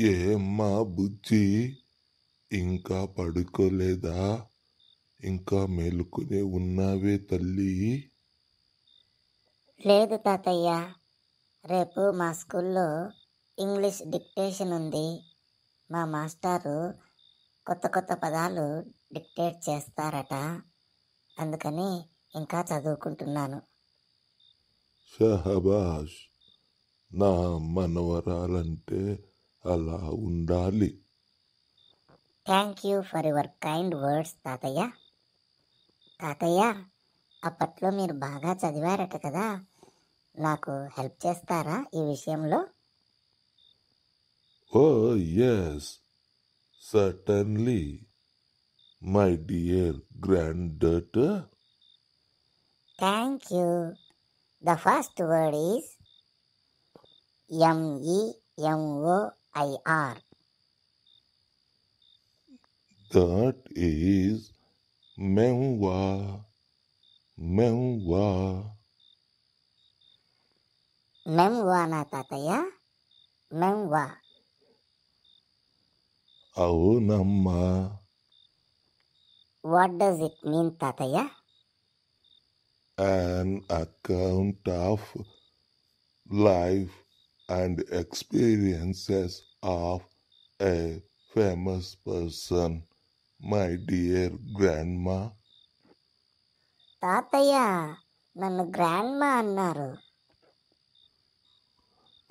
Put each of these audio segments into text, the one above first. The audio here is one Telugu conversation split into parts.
ఏమ్మా బుజ్జి, ఇంకా పడుకోలేదా? ఇంకా మేలుకునే ఉన్నావే తల్లి? లేదు తాతయ్య, రేపు మా స్కూల్లో ఇంగ్లీష్ డిక్టేషన్ ఉంది. మా మాస్టారు కొత్త కొత్త పదాలు డిక్టేట్ చేస్తారట. అందుకని ఇంకా చదువుకుంటున్నాను. షహబాష్, నా మనవరాలంటే అలా ఉండాలి. Thank you for your kind words తాతయ్య. తాతయ్య, అప్పట్లో మీరు బాగా చదివారట కదా, నాకు హెల్ప్ చేస్తారా ఈ విషయంలో? Oh yes, certainly my dear granddaughter. Thank you. The first word is MEMOIR. That is memoir. Memoir. మెమ్వానా తాతయ్య? మెమ్వా. అవునమ్మా. వాట్ డస్ ఇట్ మీన్ తాతయ్య? An account of life and experiences of a famous person, my dear grandma. తాతయ్య, నన్ను గ్రాండ్మా అన్నారు.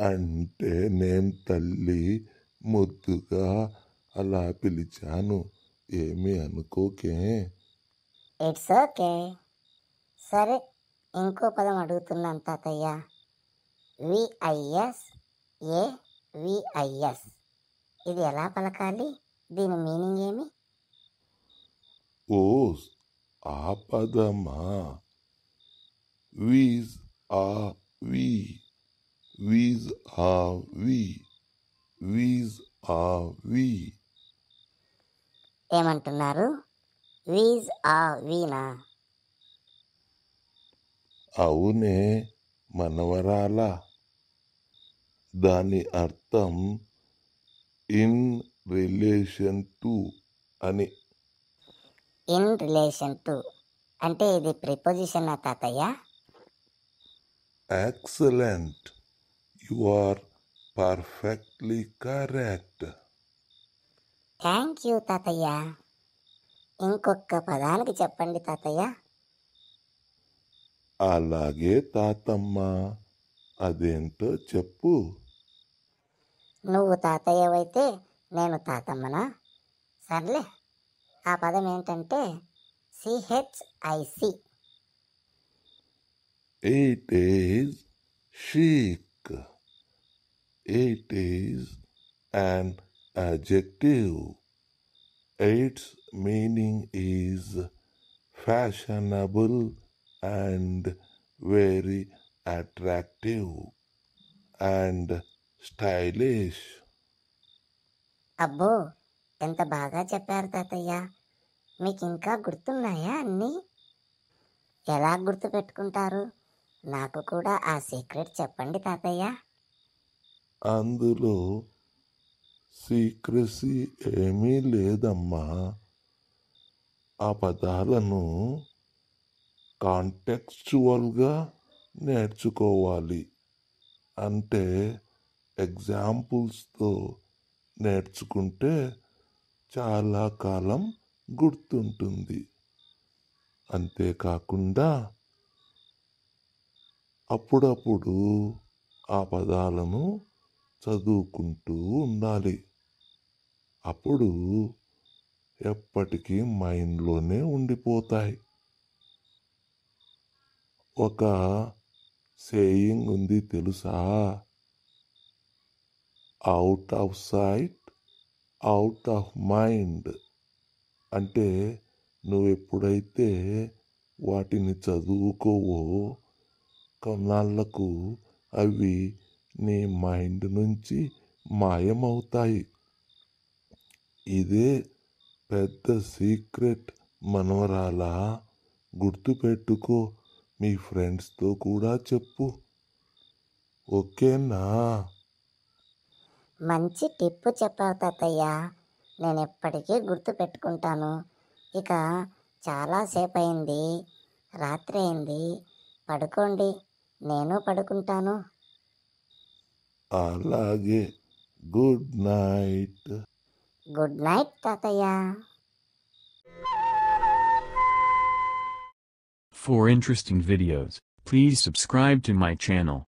అంటే నేను తల్లి ముద్దుగా అలా పిలిచాను, ఏమీ అనుకోకే. It's okay. సరే, ఇంకో పదం అడుగుతున్నాను తాతయ్య. VISAVIS, ఇది ఎలా పలకాలి? దీని మీనింగ్ ఏమి? ఓ, ఆ పదమా? వీజ్ ఆ వి, వీజ్ ఆ వి, వీజ్ ఆ వి. ఏమంటున్నారు? వీజ్ ఆ వీనా? అవునే మనవరాలా. దాని అర్థం ఇన్ రిలేషన్ టు అని. ఇన్ రిలేషన్ టు అంటే ఇది ప్రిపోజిషన్ తాతయ్య? Excellent, you are perfectly correct. Thank you తాతయ్య. ఇంకొక పదానికి చెప్పండి తాతయ్య. అలాగే తాతమ్మ, అదేంటో చెప్పు. నువ్వు తాతయ్యవైతే నేను తాతమ్మనా? సర్లే, ఆ పదం ఏంటంటే CHIC. It is chic. It is an adjective. Its meaning is fashionable and very attractive and stylish. అబ్బో, ఎంత బాగా చెప్పారు తాతయ్య. మీకు ఇంకా గుర్తున్నాయా అన్నీ? ఎలా గుర్తు పెట్టుకుంటారు? నాకు కూడా ఆ సీక్రెట్ చెప్పండి తాతయ్య. అందులో సీక్రెసీ ఏమీ లేదమ్మా. ఆ పదాలను కాంటెక్స్చువల్గా నేర్చుకోవాలి. అంటే ఎగ్జాంపుల్స్తో నేర్చుకుంటే చాలా కాలం గుర్తుంటుంది. అంతేకాకుండా అప్పుడప్పుడు ఆ పదాలను చదువుకుంటూ ఉండాలి. అప్పుడు ఎప్పటికీ మైండ్లోనే ఉండిపోతాయి. ఒక సేయింగ్ ఉంది తెలుసా? Out of sight, out of mind. అంటే నువ్వెప్పుడైతే వాటిని చదువుకోవో కొన్నాళ్లకు అవి నీ మైండ్ నుంచి మాయమవుతాయి. ఇదే పెద్ద సీక్రెట్ మనవరాలా. గుర్తుపెట్టుకో, మీ ఫ్రెండ్స్తో కూడా చెప్పు, ఓకేనా? మంచి టిప్పు చెప్పావు తాతయ్య. నేను ఎప్పటికీ గుర్తు పెట్టుకుంటాను. ఇక చాలాసేపు అయింది, రాత్రి అయింది. పడుకోండి, నేను పడుకుంటాను. అలాగే. Good night. గుడ్ నైట్ తాతయ్య. For interesting videos, please subscribe to my channel.